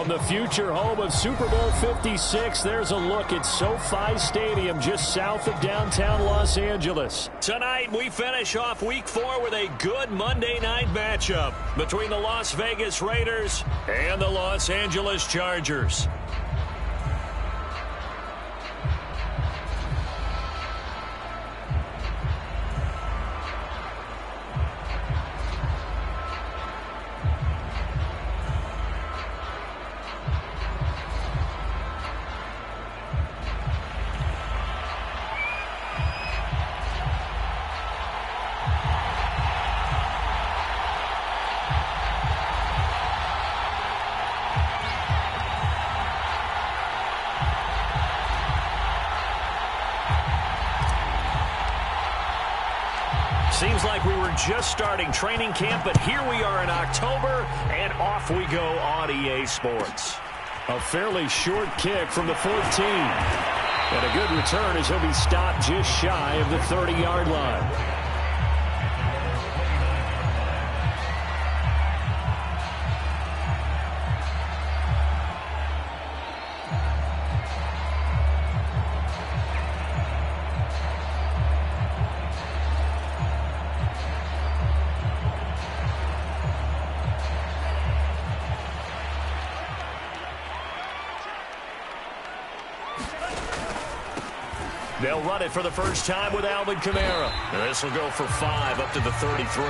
From the future home of Super Bowl 56, there's a look at SoFi Stadium just south of downtown Los Angeles. Tonight, we finish off Week 4 with a good Monday night matchup between the Las Vegas Raiders and the Los Angeles Chargers. Seems like we were just starting training camp, but here we are in October, and off we go on EA Sports. A fairly short kick from the 14. And a good return as he'll be stopped just shy of the 30-yard line. They'll run it for the first time with Alvin Kamara. This will go for 5 up to the 33.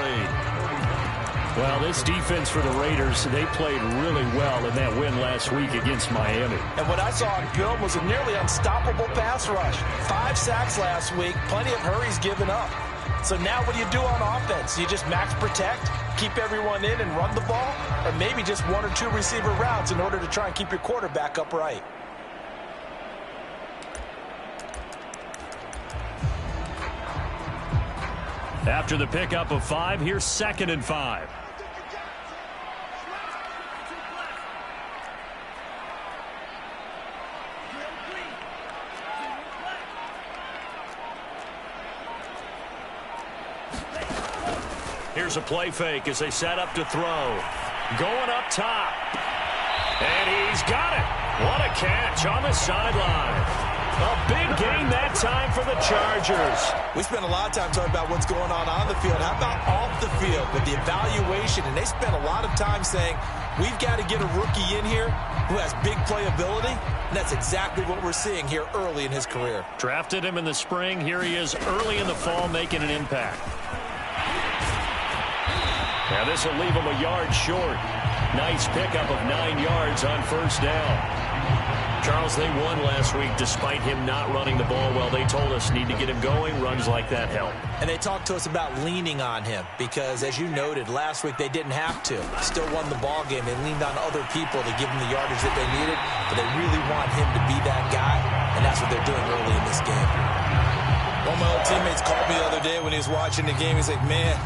Well, this defense for the Raiders, they played really well in that win last week against Miami. And what I saw on film was a nearly unstoppable pass rush. 5 sacks last week, plenty of hurries given up. So now what do you do on offense? You just max protect, keep everyone in and run the ball, or maybe just 1 or 2 receiver routes in order to try and keep your quarterback upright. After the pickup of 5, here's 2nd and 5. Here's a play fake as they set up to throw. Going up top. And he's got it. What a catch on the sideline. A big gain that time for the Chargers. We spent a lot of time talking about what's going on the field. How about off the field with the evaluation? And they spent a lot of time saying, we've got to get a rookie in here who has big playability. And that's exactly what we're seeing here early in his career. Drafted him in the spring. Here he is early in the fall making an impact. Now this will leave him a yard short. Nice pickup of 9 yards on first down. Charles, they won last week despite him not running the ball well. They told us need to get him going. Runs like that help. And they talked to us about leaning on him because, as you noted, last week they didn't have to. Still won the ball game. They leaned on other people to give them the yardage that they needed, but they really want him to be that guy, and that's what they're doing early in this game. One of my old teammates called me the other day when he was watching the game. He's like, man,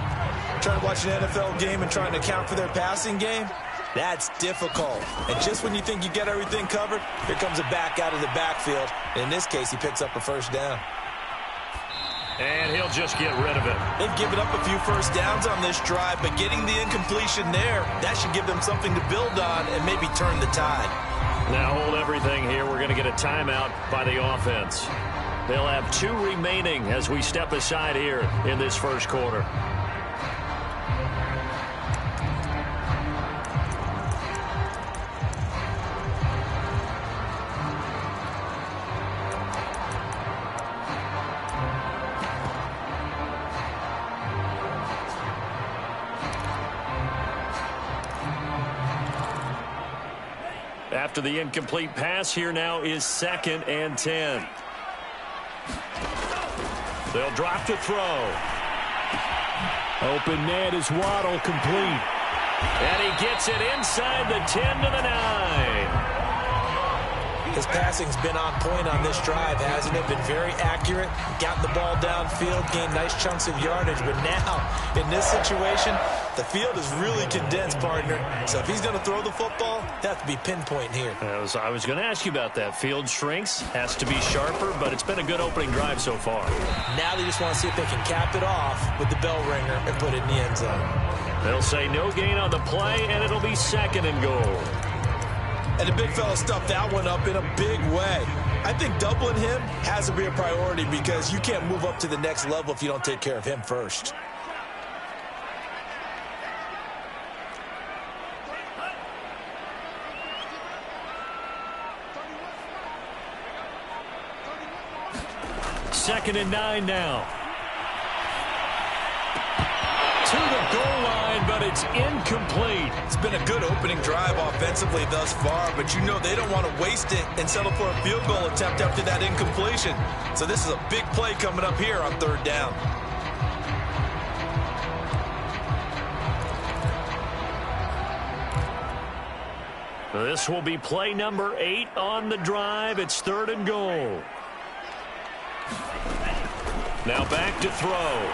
trying to watch an NFL game and trying to account for their passing game? That's difficult. And just when you think you get everything covered, here comes a back out of the backfield. In this case, he picks up a first down. And he'll just get rid of it. They've given up a few first downs on this drive, but getting the incompletion there, that should give them something to build on and maybe turn the tide. Now hold everything here. We're going to get a timeout by the offense. They'll have 2 remaining as we step aside here in this first quarter. After the incomplete pass, here now is 2nd and 10. They'll drop to throw. Open net is Waddle, complete. And he gets it inside the 10 to the 9. His passing's been on point on this drive, hasn't it? Been very accurate, got the ball downfield, gained nice chunks of yardage. But now, in this situation, the field is really condensed, partner. So if he's going to throw the football, he'll have to be pinpoint here. I was going to ask you about that. Field shrinks, has to be sharper, but it's been a good opening drive so far. Now they just want to see if they can cap it off with the bell ringer and put it in the end zone. They'll say no gain on the play, and it'll be 2nd and goal. And the big fella stuffed that one up in a big way. I think doubling him has to be a priority because you can't move up to the next level if you don't take care of him first. Second and 9 now. To the goal line, but it's incomplete. It's been a good opening drive offensively thus far, but you know they don't want to waste it and settle for a field goal attempt after that incompletion. So this is a big play coming up here on third down. This will be play number 8 on the drive. It's third and goal. Now back to throw.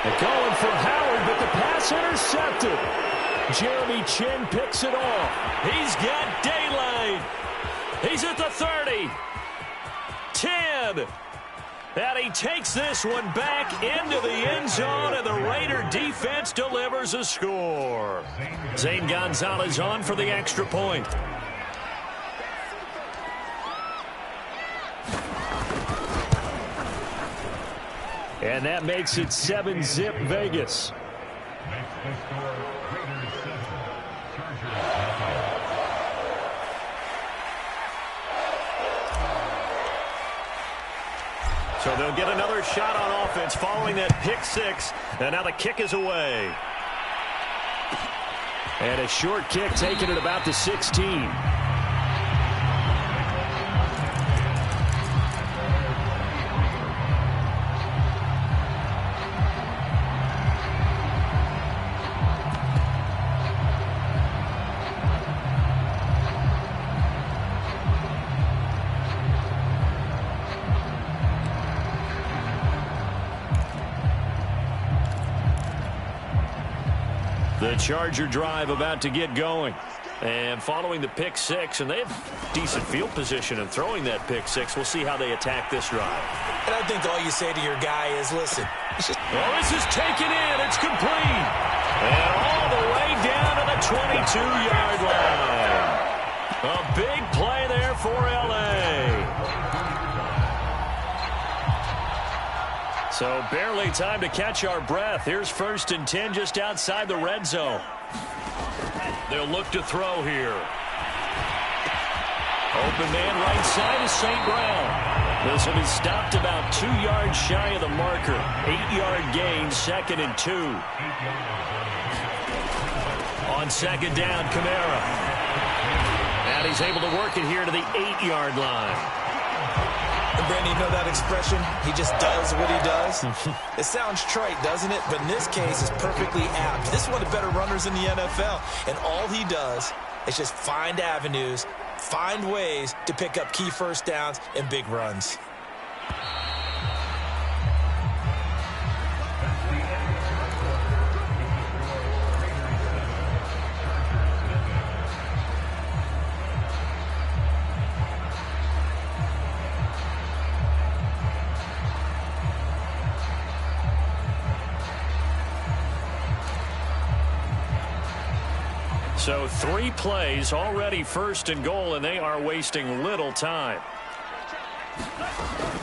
They're going for Howard, but the pass intercepted. Jeremy Chin picks it off. He's got daylight. He's at the 30. 10. And he takes this one back into the end zone, and the Raider defense delivers a score. Zane Gonzalez on for the extra point. And that makes it 7-zip Vegas. So they'll get another shot on offense following that pick six. And now the kick is away. And a short kick taken at about the 16. The Charger drive about to get going. And following the pick six, and they have decent field position in throwing that pick six. We'll see how they attack this drive. And I think all you say to your guy is, listen. Oh, this is taken in. It's complete. And all the way down to the 22-yard line. A big play there for L.A. So barely time to catch our breath. Here's 1st and 10 just outside the red zone. They'll look to throw here. Open man right side is St. Brown. This will be stopped about 2 yards shy of the marker. 8-yard gain, 2nd and 2. On 2nd down, Kamara. And he's able to work it here to the 8-yard line. And Brandon, you know that expression? He just does what he does. It sounds trite, doesn't it? But in this case, it's perfectly apt. This is one of the better runners in the NFL. And all he does is just find avenues, find ways to pick up key first downs and big runs. So 3 plays, already 1st and goal, and they are wasting little time.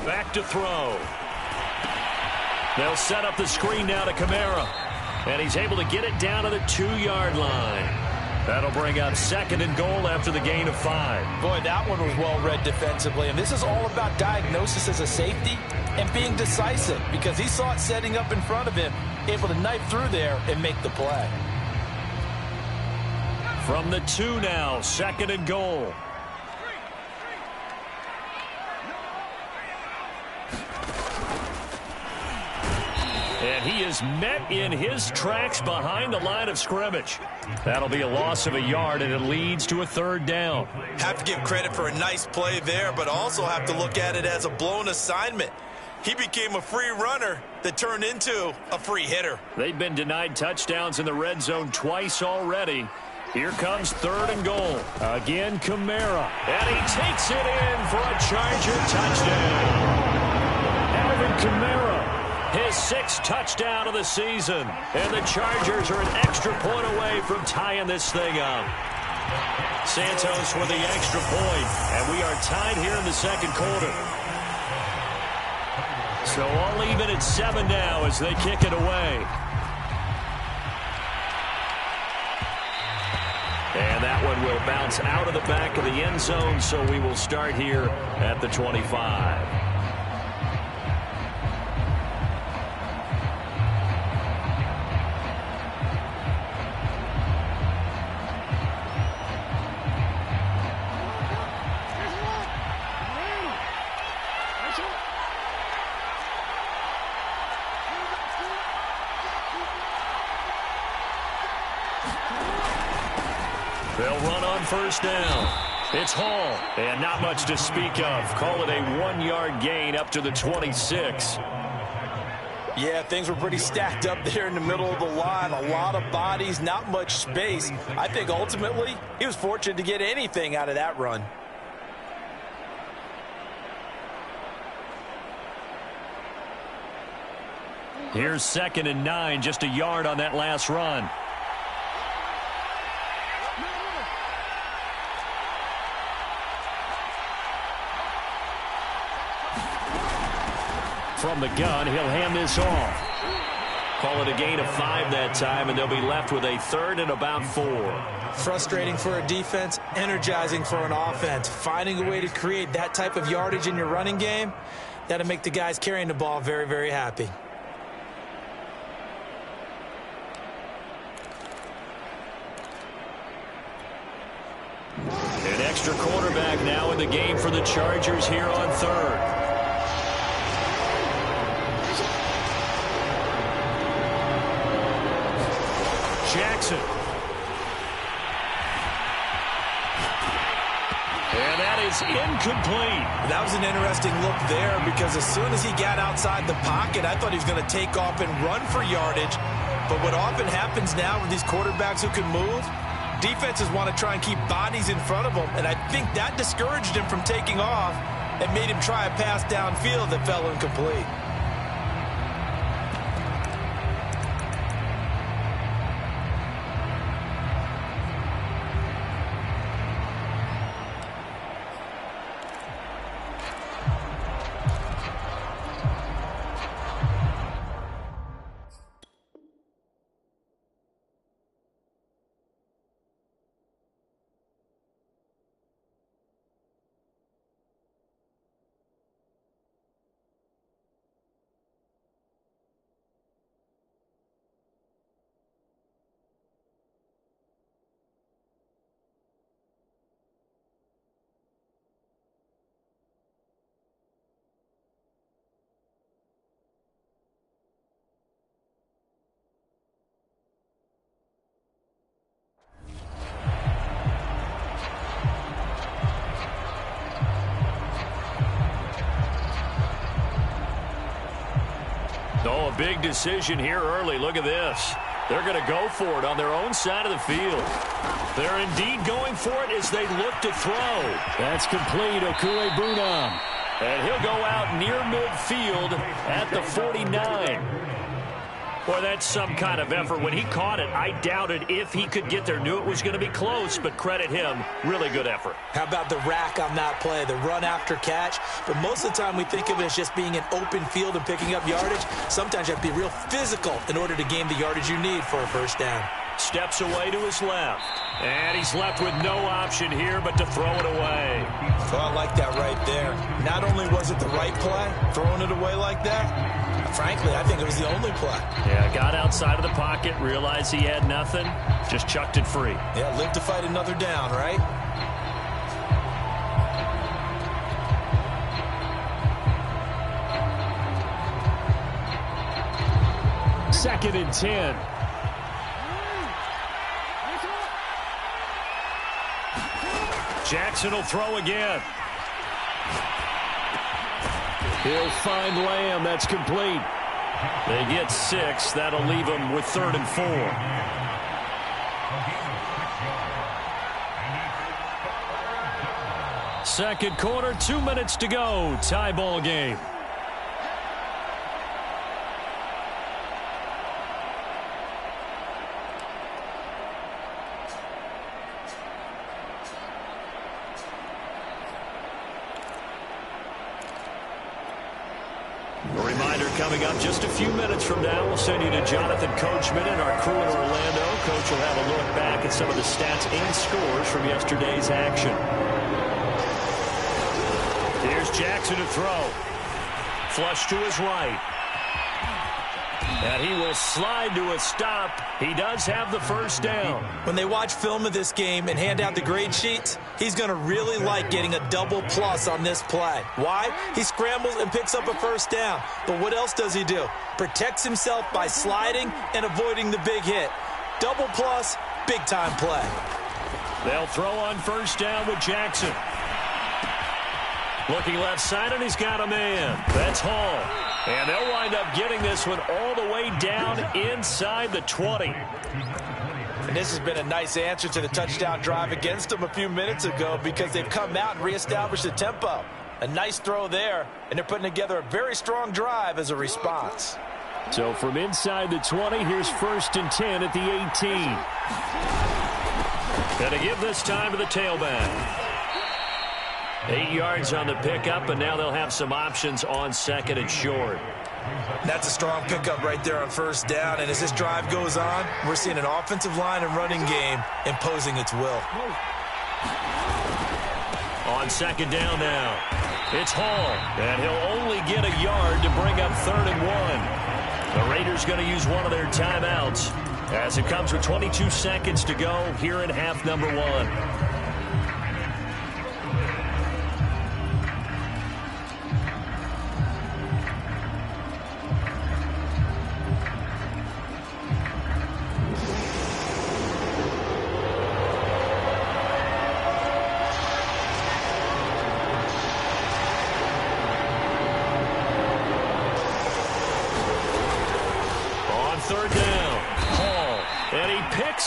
Back to throw. They'll set up the screen now to Kamara. And he's able to get it down to the 2-yard line. That'll bring up 2nd and goal after the gain of 5. Boy, that one was well read defensively. And this is all about diagnosis as a safety and being decisive, because he saw it setting up in front of him, able to knife through there and make the play. From the 2 now, 2nd and goal. And he is met in his tracks behind the line of scrimmage. That'll be a loss of a yard, and it leads to a 3rd down. Have to give credit for a nice play there, but also have to look at it as a blown assignment. He became a free runner that turned into a free hitter. They've been denied touchdowns in the red zone twice already. Here comes 3rd and goal. Again, Kamara. And he takes it in for a Charger touchdown. Alvin Kamara, his 6th touchdown of the season. And the Chargers are an extra point away from tying this thing up. Santos with the extra point, and we are tied here in the second quarter. So all even at 7 now as they kick it away. And that one will bounce out of the back of the end zone, so we will start here at the 25. They'll run on first down. It's Hall, and not much to speak of. Call it a 1-yard gain up to the 26. Yeah, things were pretty stacked up there in the middle of the line. A lot of bodies, not much space. I think ultimately he was fortunate to get anything out of that run. Here's 2nd and 9, just a yard on that last run. From the gun, he'll hand this off. Call it a gain of 5 that time, and they'll be left with a 3rd and about 4. Frustrating for a defense, energizing for an offense. Finding a way to create that type of yardage in your running game, that'll make the guys carrying the ball very, very happy. An extra quarterback now in the game for the Chargers here on 3rd. Jackson. And that is incomplete. That was an interesting look there because as soon as he got outside the pocket, I thought he was going to take off and run for yardage. But what often happens now with these quarterbacks who can move, defenses want to try and keep bodies in front of them. And I think that discouraged him from taking off and made him try a pass downfield that fell incomplete. Oh, a big decision here early. Look at this. They're going to go for it on their own side of the field. They're indeed going for it as they look to throw. That's complete. Okuebunam. And he'll go out near midfield at the 49. Boy, that's some kind of effort. When he caught it, I doubted if he could get there. Knew it was going to be close, but credit him. Really good effort. How about the rack on that play, the run after catch? But most of the time we think of it as just being an open field and picking up yardage. Sometimes you have to be real physical in order to gain the yardage you need for a first down. Steps away to his left. And he's left with no option here but to throw it away. Well, I like that right there. Not only was it the right play, throwing it away like that, frankly, I think it was the only play. Yeah, got outside of the pocket, realized he had nothing, just chucked it free. Yeah, live to fight another down, right? Second and 10. Jackson will throw again. He'll find Lamb. That's complete. They get 6. That'll leave them with 3rd and 4. Second quarter, 2 minutes to go. Tie ball game. Reminder coming up just a few minutes from now. We'll send you to Jonathan Coachman and our crew in Orlando. Coach will have a look back at some of the stats and scores from yesterday's action. Here's Jackson to throw. Flush to his right. And he will slide to a stop. He does have the first down. When they watch film of this game and hand out the grade sheets, he's going to really like getting a double plus on this play. Why? He scrambles and picks up a first down. But what else does he do? Protects himself by sliding and avoiding the big hit. Double plus, big time play. They'll throw on first down with Jackson. Looking left side, and he's got a man. That's Hall. And they'll wind up getting this one all the way down inside the 20. And this has been a nice answer to the touchdown drive against them a few minutes ago because they've come out and reestablished the tempo. A nice throw there, and they're putting together a very strong drive as a response. So from inside the 20, here's 1st and 10 at the 18. And to give this time to the tailback. 8 yards on the pickup, and now they'll have some options on 2nd and short. That's a strong pickup right there on first down, and as this drive goes on, we're seeing an offensive line and running game imposing its will. On 2nd down now, it's Hall, and he'll only get a yard to bring up 3rd and 1. The Raiders going to use one of their timeouts as it comes with 22 seconds to go here in half number 1.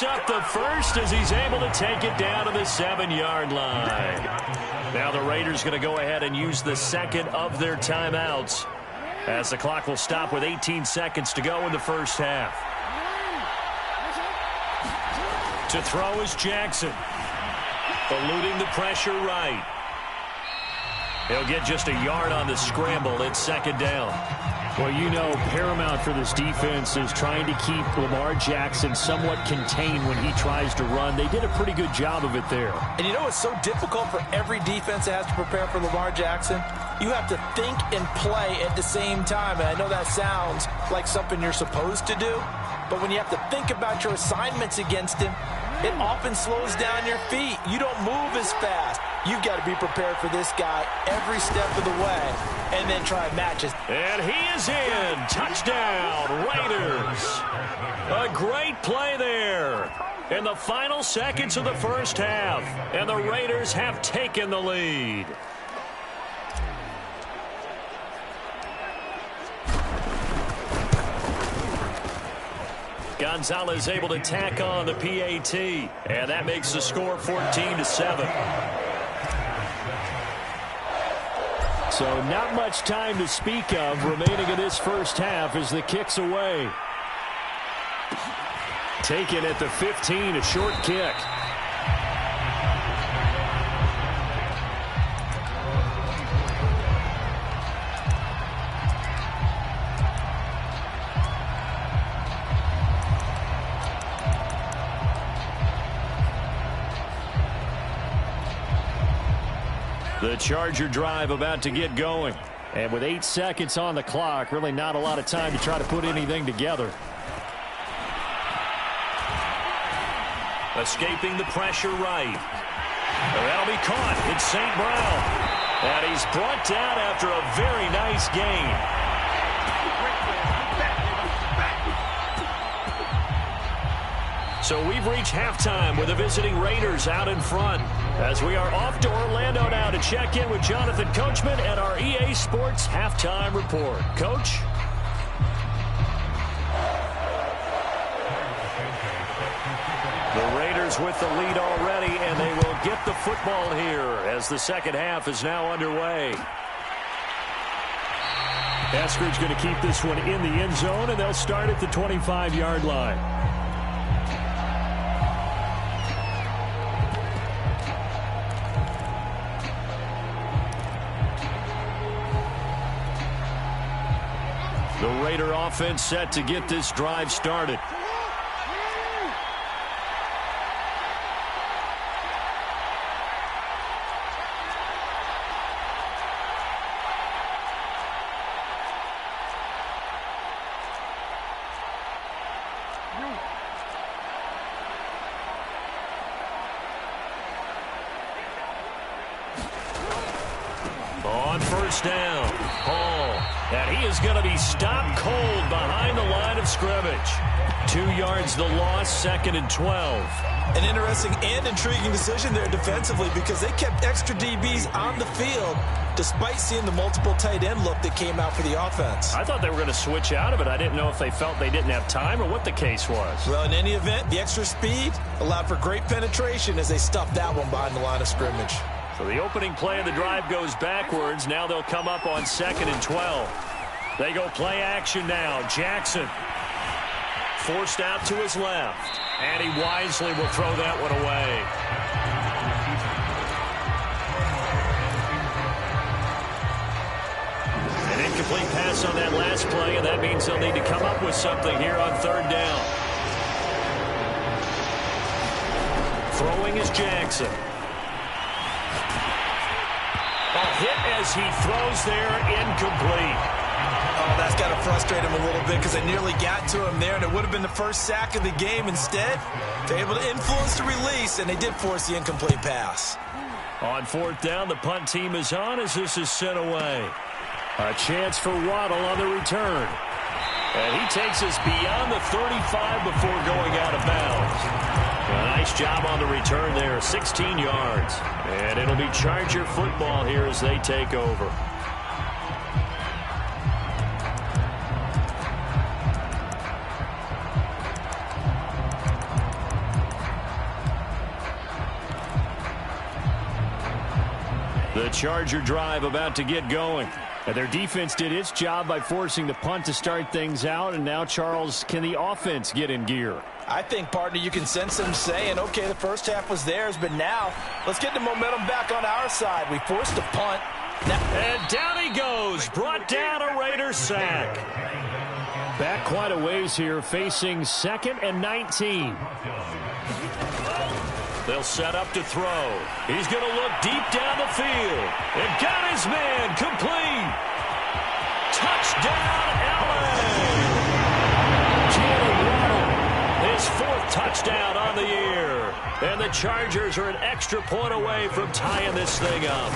Up the first as he's able to take it down to the 7-yard line. Now the Raiders going to go ahead and use the 2nd of their timeouts as the clock will stop with 18 seconds to go in the first half. To throw is Jackson. Eluding the pressure right. He'll get just a yard on the scramble. It's 2nd down. Well, you know, paramount for this defense is trying to keep Lamar Jackson somewhat contained when he tries to run. They did a pretty good job of it there. And you know it's so difficult for every defense that has to prepare for Lamar Jackson? You have to think and play at the same time. And I know that sounds like something you're supposed to do, but when you have to think about your assignments against him, it often slows down your feet. You don't move as fast. You've got to be prepared for this guy every step of the way and then try and match it. And he is in. Touchdown, Raiders. A great play there in the final seconds of the first half. And the Raiders have taken the lead. Gonzalez able to tack on the PAT, and that makes the score 14-7. So not much time to speak of remaining in this first half as the kick's away. Taken at the 15, a short kick. The Charger drive about to get going. And with 8 seconds on the clock, really not a lot of time to try to put anything together. Escaping the pressure right. That'll be caught. It's St. Brown. And he's brought down after a very nice gain. So we've reached halftime with the visiting Raiders out in front. As we are off to Orlando now to check in with Jonathan Coachman and our EA Sports Halftime Report. Coach? The Raiders with the lead already, and they will get the football here as the second half is now underway. Eskridge going to keep this one in the end zone, and they'll start at the 25-yard line. The Raider offense set to get this drive started. On first down, Hall. And he is going to be stopped cold behind the line of scrimmage. 2 yards the loss, 2nd and 12. An interesting and intriguing decision there defensively because they kept extra DBs on the field despite seeing the multiple tight end look that came out for the offense. I thought they were going to switch out of it. I didn't know if they felt they didn't have time or what the case was. Well, in any event, the extra speed allowed for great penetration as they stuffed that one behind the line of scrimmage. So the opening play of the drive goes backwards. Now they'll come up on 2nd and 12. They go play action now. Jackson forced out to his left. And he wisely will throw that one away. An incomplete pass on that last play, and that means they'll need to come up with something here on 3rd down. Throwing is Jackson. A hit as he throws there, incomplete. Oh, that's got to frustrate him a little bit because they nearly got to him there, and it would have been the first sack of the game. Instead, they're able to influence the release, and they did force the incomplete pass. On 4th down, the punt team is on as this is sent away. A chance for Waddle on the return. And he takes us beyond the 35 before going out of bounds. A nice job on the return there, 16 yards. And it'll be Charger football here as they take over. The Charger drive about to get going. And their defense did its job by forcing the punt to start things out. And now, Charles, can the offense get in gear? I think, partner, you can sense them saying, okay, the first half was theirs, but now let's get the momentum back on our side. We forced the punt. And down he goes. Brought down a Raider sack. Back quite a ways here, facing 2nd and 19. They'll set up to throw. He's going to look deep down the field. And got his man complete. Touchdown, LA. His 4th touchdown on the year. And the Chargers are an extra point away from tying this thing up.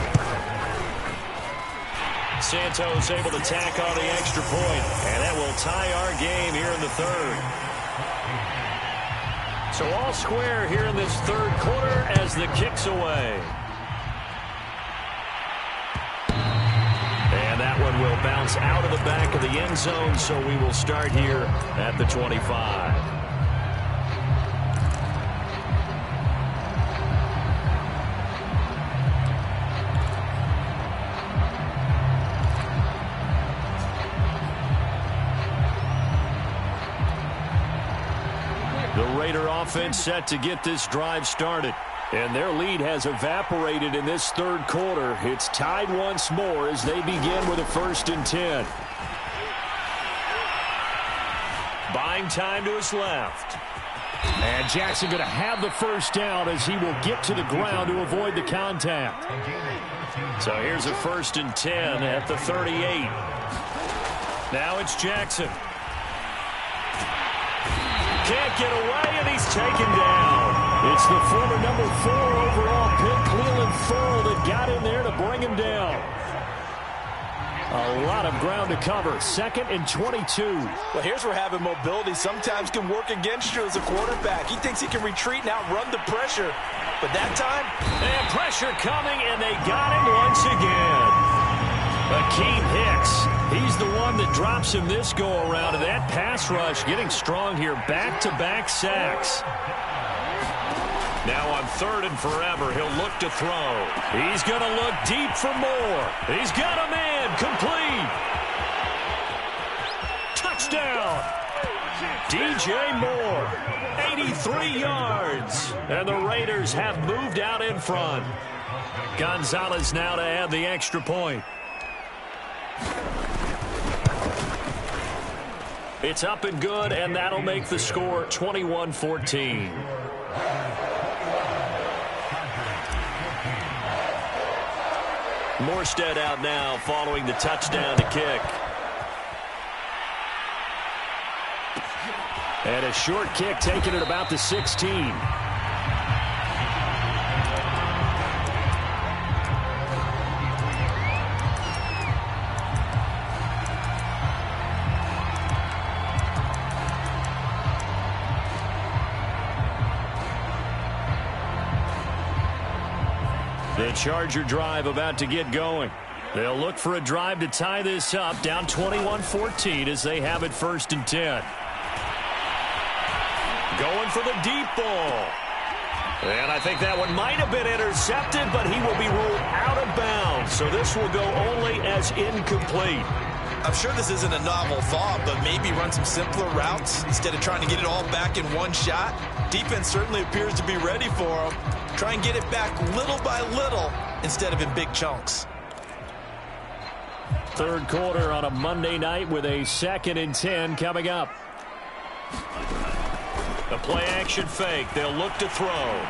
Santos able to tack on the extra point. And that will tie our game here in the 3rd. So all square here in this 3rd quarter as the kick's away. And that one will bounce out of the back of the end zone, so we will start here at the 25. The Raider offense set to get this drive started. And their lead has evaporated in this 3rd quarter. It's tied once more as they begin with a 1st and 10. Buying time to his left. And Jackson going to have the first down as he will get to the ground to avoid the contact. So here's a 1st and 10 at the 38. Now it's Jackson. Can't get away, and he's taken down. It's the former number 4 overall pick, Cleveland Ferrell, that got in there to bring him down. A lot of ground to cover. 2nd and 22. Well, here's where having mobility sometimes can work against you as a quarterback. He thinks he can retreat and outrun the pressure. But that time, and pressure coming, and they got him once again. Akeem Hicks, he's the one that drops him this go-around. And that pass rush getting strong here. Back-to-back sacks. Now on 3rd and forever, he'll look to throw. He's going to look deep for more. He's got a man complete. Touchdown. DJ Moore, 83 yards. And the Raiders have moved out in front. Gonzalez now to add the extra point. It's up and good, and that'll make the score 21-14. Morstead out now following the touchdown to kick. And a short kick taken at about the 16. The Charger drive about to get going. They'll look for a drive to tie this up, down 21-14 as they have it 1st and 10. Going for the deep ball. And I think that one might have been intercepted, but he will be ruled out of bounds. So this will go only as incomplete. I'm sure this isn't a novel thought, but maybe run some simpler routes instead of trying to get it all back in one shot. Defense certainly appears to be ready for him. Try and get it back little by little instead of in big chunks. Third quarter on a Monday night with a 2nd and 10 coming up. A play-action fake. They'll look to throw.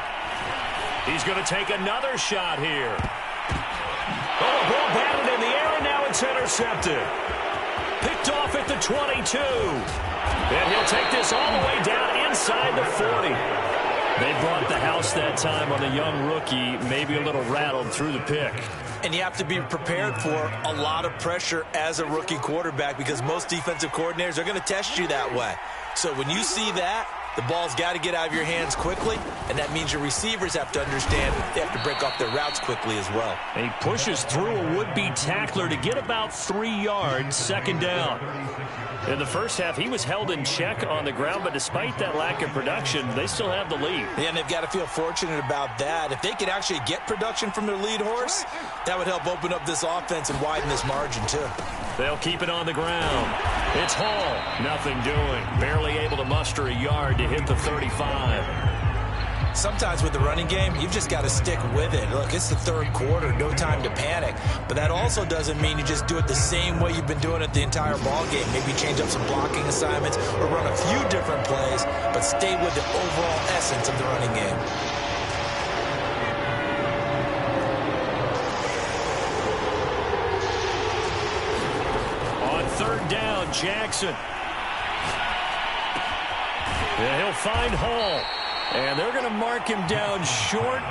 He's going to take another shot here. Oh, a ball batted in the air, and now it's intercepted. Picked off at the 22. And he'll take this all the way down inside the 40. They brought the house that time on the young rookie, maybe a little rattled through the pick. And you have to be prepared for a lot of pressure as a rookie quarterback because most defensive coordinators are going to test you that way. So when you see that, the ball's got to get out of your hands quickly, and that means your receivers have to understand they have to break off their routes quickly as well. And he pushes through a would-be tackler to get about 3 yards, 2nd down. In the first half, he was held in check on the ground, but despite that lack of production, they still have the lead. Yeah, and they've got to feel fortunate about that. If they could actually get production from their lead horse, that would help open up this offense and widen this margin, too. They'll keep it on the ground. It's Hall. Nothing doing. Barely able to muster a yard to hit the 35. Sometimes with the running game, you've just got to stick with it. Look, it's the third quarter, no time to panic. But that also doesn't mean you just do it the same way you've been doing it the entire ball game. Maybe change up some blocking assignments or run a few different plays, but stay with the overall essence of the running game. On 3rd down, Jackson. Yeah, he'll find Hall. And they're going to mark him down short,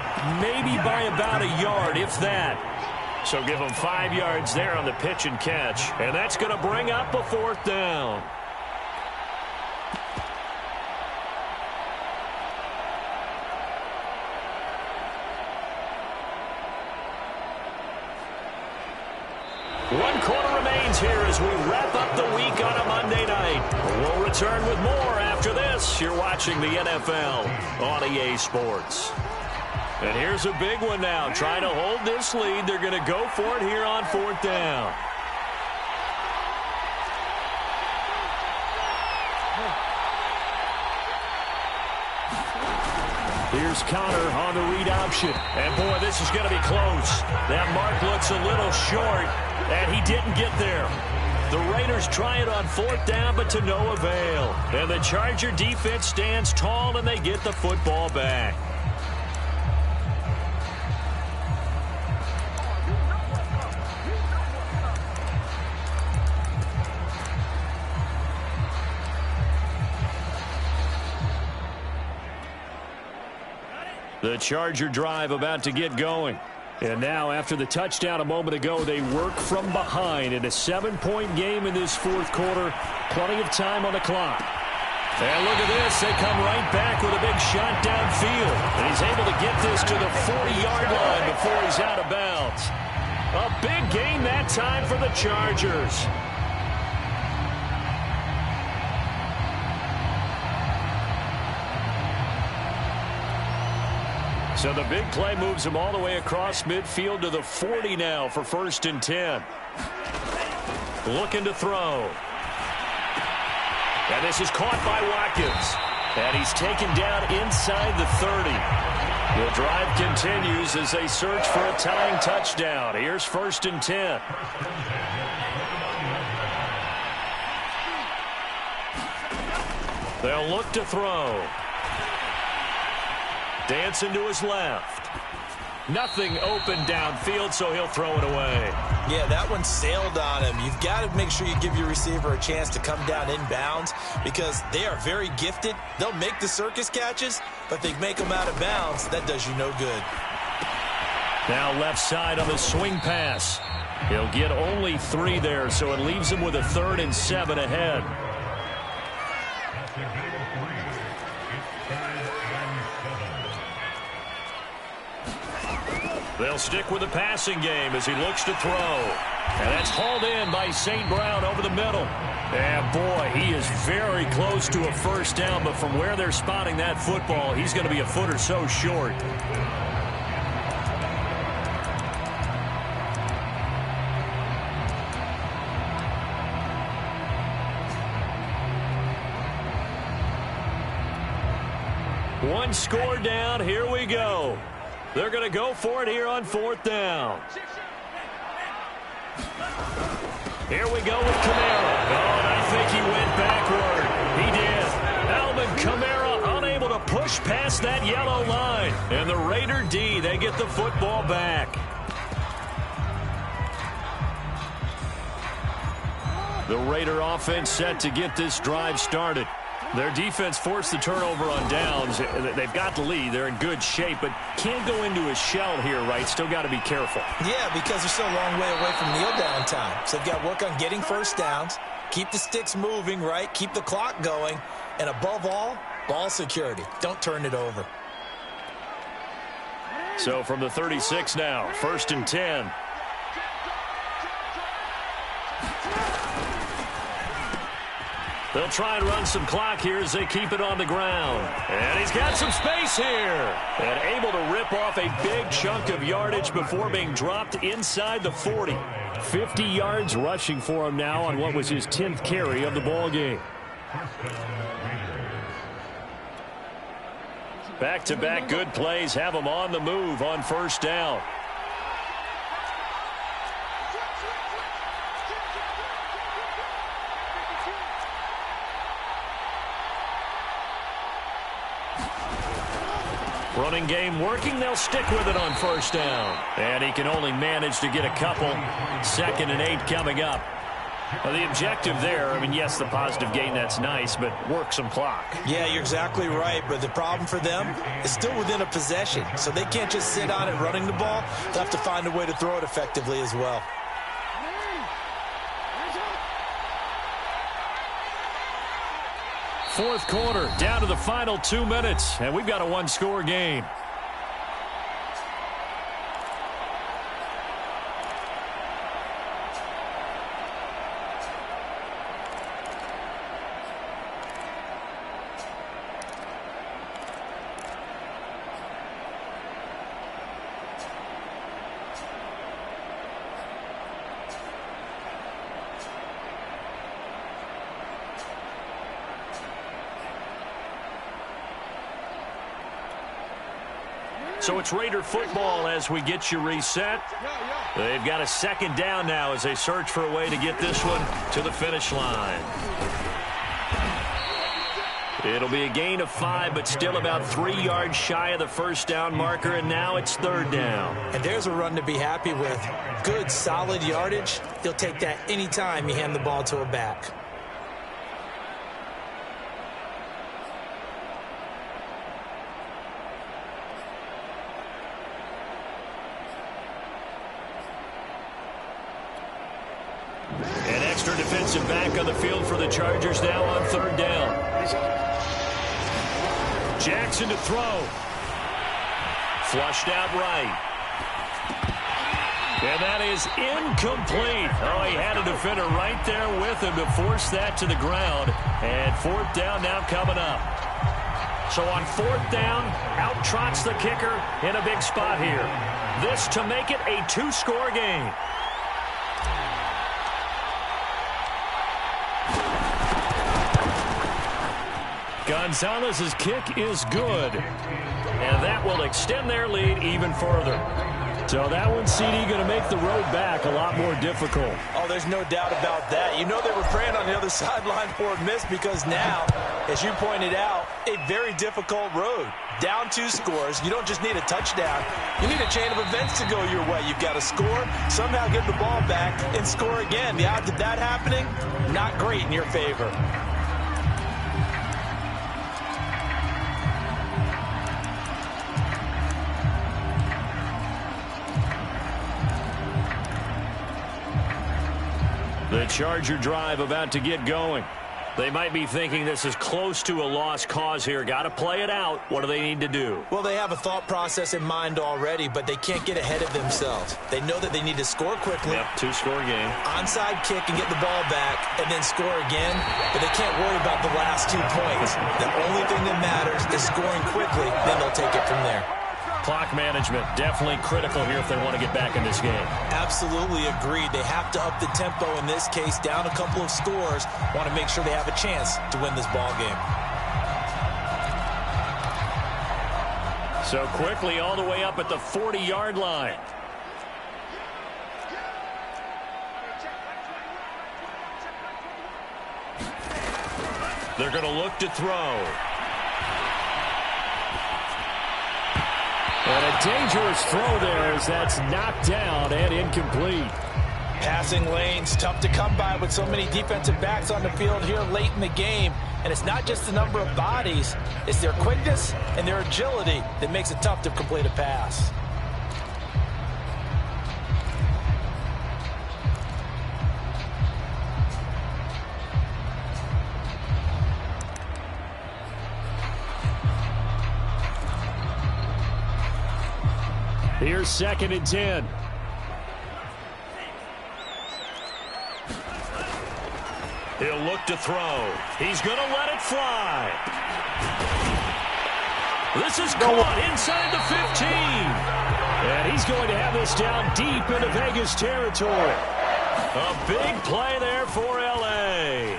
maybe by about a yard, if that. So give him 5 yards there on the pitch and catch. And that's going to bring up a 4th down. One quarter remains here as we wrap up the week on a Monday night. We'll return with more after this. You're watching the NFL on EA Sports. And here's a big one now. Trying to hold this lead. They're going to go for it here on 4th down. Here's Connor on the read option. And, boy, this is going to be close. That mark looks a little short, and he didn't get there. The Raiders try it on 4th down, but to no avail. And the Charger defense stands tall, and they get the football back. The Charger drive about to get going. And now, after the touchdown a moment ago, they work from behind in a 7-point game in this 4th quarter. Plenty of time on the clock. And look at this. They come right back with a big shot downfield. And he's able to get this to the 40-yard line before he's out of bounds. A big gain that time for the Chargers. So the big play moves him all the way across midfield to the 40 now for 1st and 10. Looking to throw. And this is caught by Watkins. And he's taken down inside the 30. The drive continues as they search for a tying touchdown. Here's 1st and 10. They'll look to throw. Dancing to his left. Nothing open downfield, so he'll throw it away. Yeah, that one sailed on him. You've got to make sure you give your receiver a chance to come down inbounds because they are very gifted. They'll make the circus catches, but they make them out of bounds. That does you no good. Now left side on the swing pass. He'll get only 3 there, so it leaves him with a 3rd and 7 ahead. They'll stick with the passing game as he looks to throw. And that's hauled in by St. Brown over the middle. And boy, he is very close to a first down, but from where they're spotting that football, he's going to be a foot or so short. One score down. Here we go. They're going to go for it here on 4th down. Here we go with Kamara. Oh, and I think he went backward. He did. Alvin Kamara unable to push past that yellow line. And the Raider D, they get the football back. The Raider offense set to get this drive started. Their defense forced the turnover on downs. They've got the lead. They're in good shape, but can't go into a shell here, right? Still got to be careful. Yeah, because they're still a long way away from kneel down time. So they've got to work on getting first downs, keep the sticks moving, right? Keep the clock going, and above all, ball security. Don't turn it over. So from the 36 now, 1st and 10. They'll try and run some clock here as they keep it on the ground. And he's got some space here. And able to rip off a big chunk of yardage before being dropped inside the 40. 50 yards rushing for him now on what was his 10th carry of the ball game. Back-to-back good plays have him on the move on 1st down. Running game working. They'll stick with it on 1st down. And he can only manage to get a couple. 2nd and 8 coming up. Well, the objective there, I mean, yes, the positive gain, that's nice, but work some clock. Yeah, you're exactly right, but the problem for them is still within a possession. So they can't just sit on it running the ball. They'll have to find a way to throw it effectively as well. Fourth quarter, down to the final 2 minutes, and we've got a one-score game. So it's Raider football as we get you reset. They've got a 2nd down now as they search for a way to get this one to the finish line. It'll be a gain of 5, but still about 3 yards shy of the 1st down marker, and now it's 3rd down. And there's a run to be happy with. Good, solid yardage. He'll take that anytime you hand the ball to a back. An extra defensive back on the field for the Chargers now on 3rd down. Jackson to throw. Flushed out right. And that is incomplete. Oh, he had a defender right there with him to force that to the ground. And 4th down now coming up. So on 4th down, out trots the kicker in a big spot here. This to make it a 2-score game. Gonzalez's kick is good. And that will extend their lead even further. So that one, CD, going to make the road back a lot more difficult. Oh, there's no doubt about that. You know they were praying on the other sideline for a miss because now, as you pointed out, a very difficult road. Down 2 scores. You don't just need a touchdown. You need a chain of events to go your way. You've got to score, somehow get the ball back, and score again. The odds of that happening, not great in your favor. The Charger drive about to get going. They might be thinking this is close to a lost cause here. Got to play it out. What do they need to do? Well, they have a thought process in mind already, but they can't get ahead of themselves. They know that they need to score quickly. Yep, 2-score game. Onside kick and get the ball back and then score again, but they can't worry about the last 2 points. The only thing that matters is scoring quickly, then they'll take it from there. Clock management, definitely critical here if they want to get back in this game. Absolutely agreed. They have to up the tempo in this case, down a couple of scores. Want to make sure they have a chance to win this ball game. So quickly all the way up at the 40-yard line. They're going to look to throw. And a dangerous throw there as that's knocked down and incomplete. Passing lanes, tough to come by with so many defensive backs on the field here late in the game. And it's not just the number of bodies, it's their quickness and their agility that makes it tough to complete a pass. Here's 2nd and 10. He'll look to throw. He's going to let it fly. This is caught inside the 15. And he's going to have this down deep into Vegas territory. A big play there for L.A.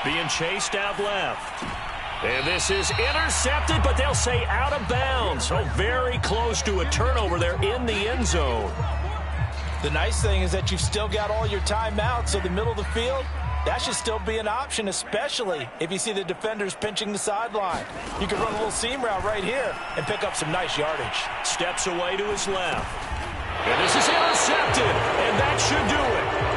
Being chased out left. And this is intercepted, but they'll say out of bounds. So very close to a turnover there in the end zone. The nice thing is that you've still got all your timeouts, so the middle of the field, that should still be an option, especially if you see the defenders pinching the sideline. You can run a little seam route right here and pick up some nice yardage. Steps away to his left. And this is intercepted, and that should do it.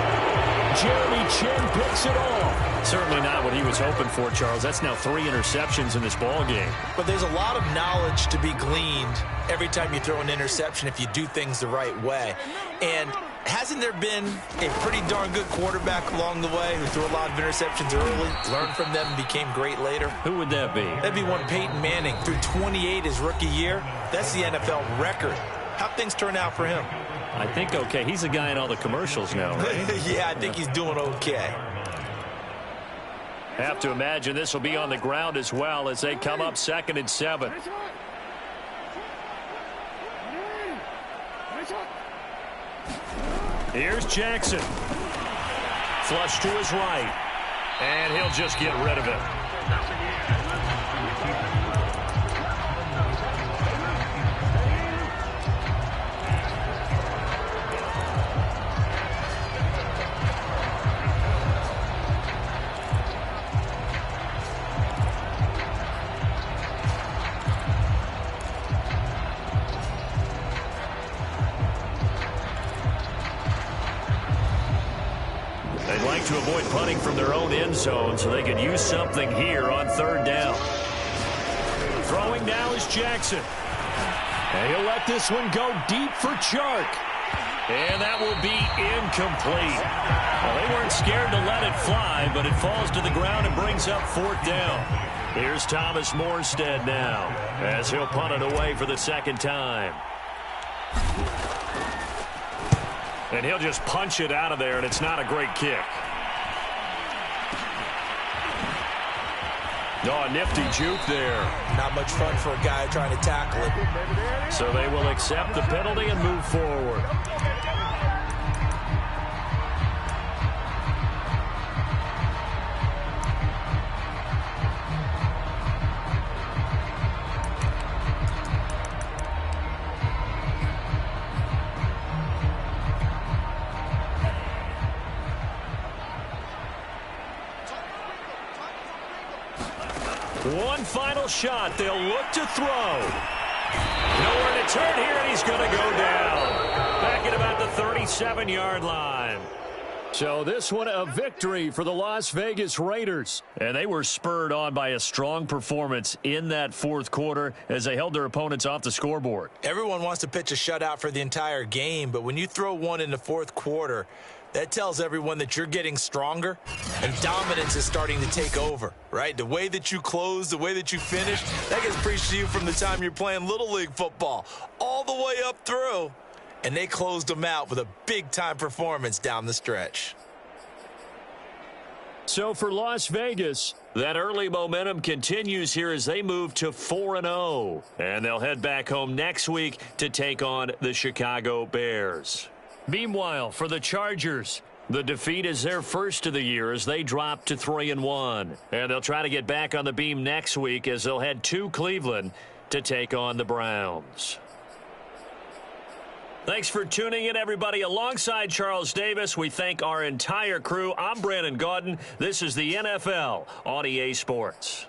Jeremy Chin picks it off. Certainly not what he was hoping for, Charles. That's now 3 interceptions in this ball game. But there's a lot of knowledge to be gleaned every time you throw an interception if you do things the right way. And hasn't there been a pretty darn good quarterback along the way who threw a lot of interceptions early, learned from them, and became great later? Who would that be? That'd be one Peyton Manning. Threw 28 his rookie year. That's the NFL record. How'd things turn out for him? I think okay. He's the guy in all the commercials now, right? Yeah, I think he's doing okay. Have to imagine this will be on the ground as well as they come up 2nd and 7. Here's Jackson. Flush to his right. And he'll just get rid of it. They'd like to avoid punting from their own end zone so they could use something here on 3rd down. Throwing now is Jackson. And he'll let this one go deep for Chark. And that will be incomplete. Well, they weren't scared to let it fly, but it falls to the ground and brings up 4th down. Here's Thomas Morstead now as he'll punt it away for the 2nd time. And he'll just punch it out of there, and it's not a great kick. Oh, a nifty juke there. Not much fun for a guy trying to tackle it. So they will accept the penalty and move forward. One final shot. They'll look to throw. Nowhere to turn here, and he's going to go down. Back at about the 37-yard line. So this one a victory for the Las Vegas Raiders. And they were spurred on by a strong performance in that fourth quarter as they held their opponents off the scoreboard. Everyone wants to pitch a shutout for the entire game, but when you throw one in the fourth quarter, that tells everyone that you're getting stronger and dominance is starting to take over, right? The way that you close, the way that you finish, that gets preached to you from the time you're playing Little League football all the way up through. And they closed them out with a big-time performance down the stretch. So for Las Vegas, that early momentum continues here as they move to 4-0. And they'll head back home next week to take on the Chicago Bears. Meanwhile, for the Chargers, the defeat is their first of the year as they drop to 3-1. And they'll try to get back on the beam next week as they'll head to Cleveland to take on the Browns. Thanks for tuning in, everybody. Alongside Charles Davis, we thank our entire crew. I'm Brandon Gaudin. This is the NFL on EA Sports.